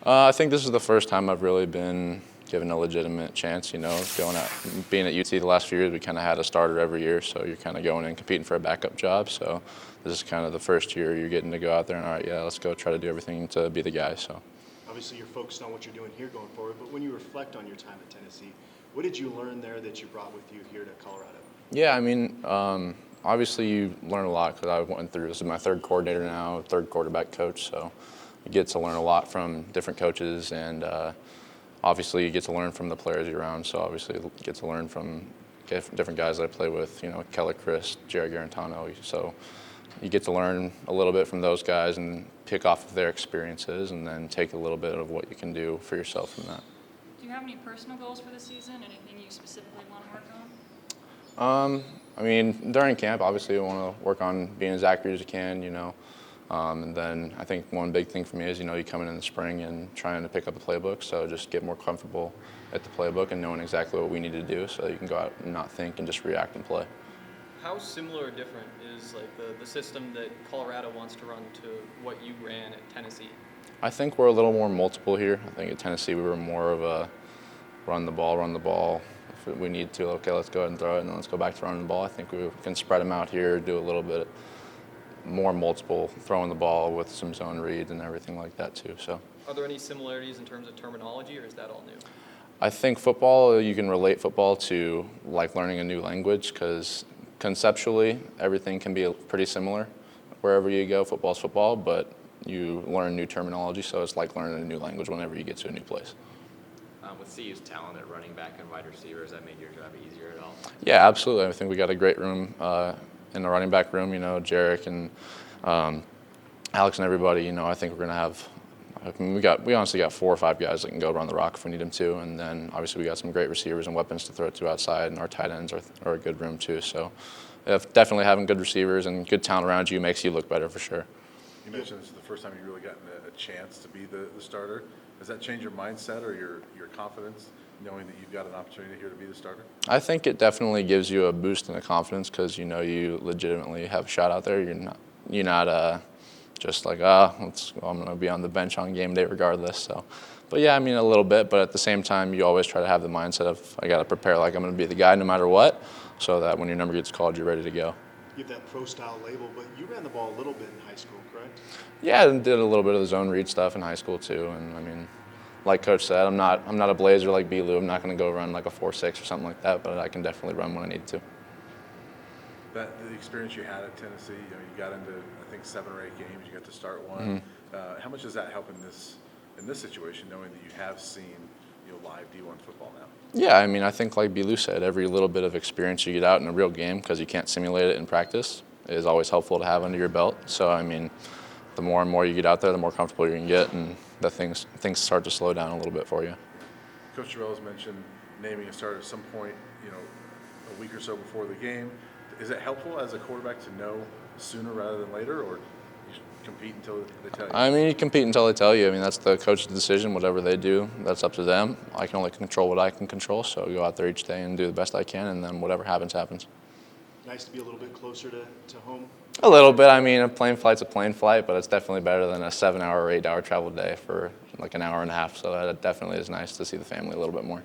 I think this is the first time I've really been given a legitimate chance. Being at UT the last few years, we kind of had a starter every year, so you're kind of going and competing for a backup job. So this is kind of the first year you're getting to go out there and, all right, yeah, let's go try to do everything to be the guy. So obviously you're focused on what you're doing here going forward, but when you reflect on your time at Tennessee, what did you learn there that you brought with you here to Colorado? Yeah, I mean, obviously you learn a lot because I went through, this is my third coordinator now, third quarterback coach, so you get to learn a lot from different coaches, and obviously you get to learn from the players you're around, so obviously you get to learn from different guys that I play with, Keller, Chris, Jared Garantano, so you get to learn a little bit from those guys and pick off of their experiences and then take a little bit of what you can do for yourself from that. Do you have any personal goals for the season? Anything you specifically want to work on? I mean, during camp, obviously, you want to work on being as accurate as you can, and then I think one big thing for me is, you come in the spring and trying to pick up the playbook, so just get more comfortable at the playbook and knowing exactly what we need to do so that you can go out and not think and just react and play. How similar or different is the system that Colorado wants to run to what you ran at Tennessee? I think we're a little more multiple here. I think at Tennessee we were more of a run the ball. If we need to, okay, let's go ahead and throw it, and then let's go back to running the ball. I think we can spread them out here, do a little bit more multiple, throwing the ball with some zone reads and everything like that too. So, are there any similarities in terms of terminology, or is that all new? I think football, you can relate football to like learning a new language because conceptually everything can be pretty similar. Wherever you go, football's football, but you learn new terminology, so it's like learning a new language whenever you get to a new place. With CU's talent at running back and wide receiver, has that made your job easier at all? Yeah, absolutely. I think we got a great room in the running back room. Jarek and Alex and everybody. I think we're gonna have. We honestly got 4 or 5 guys that can go run the rock if we need them to, and then obviously we got some great receivers and weapons to throw it to outside, and our tight ends are a good room too. So, definitely having good receivers and good talent around you makes you look better for sure. You mentioned this is the first time you've really gotten a chance to be the starter. Does that change your mindset or your confidence, knowing that you've got an opportunity here to be the starter? I think it definitely gives you a boost in the confidence because you legitimately have a shot out there. You're not just like I'm going to be on the bench on game day regardless. So, but yeah, I mean a little bit, but at the same time you always try to have the mindset of I got to prepare like I'm going to be the guy no matter what, so that when your number gets called, you're ready to go. You have that pro-style label, but you ran the ball a little bit in high school, correct? Yeah, I did a little bit of the zone read stuff in high school too, and I mean, like Coach said, I'm not a blazer like B-Lou. I'm not going to go run like a 4.6 or something like that, but I can definitely run when I need to. The experience you had at Tennessee, you got into I think 7 or 8 games. You got to start one. Mm-hmm. How much does that help in this situation, knowing that you have seen live D1 football now? Yeah, I mean, I think like B-Lou said, every little bit of experience you get out in a real game, because you can't simulate it in practice, is always helpful to have under your belt. So, I mean, the more and more you get out there, the more comfortable you can get, and the things start to slow down a little bit for you. Coach Terrell has mentioned naming a starter at some point, a week or so before the game. Is it helpful as a quarterback to know sooner rather than later, or you compete until they tell you? I mean, you compete until they tell you. I mean, that's the coach's decision. Whatever they do, that's up to them. I can only control what I can control, so go out there each day and do the best I can, and then whatever happens, happens. Nice to be a little bit closer to home? A little bit. I mean, a plane flight's a plane flight, but it's definitely better than a 7-hour or 8-hour travel day for like an hour and a half, so that definitely is nice to see the family a little bit more.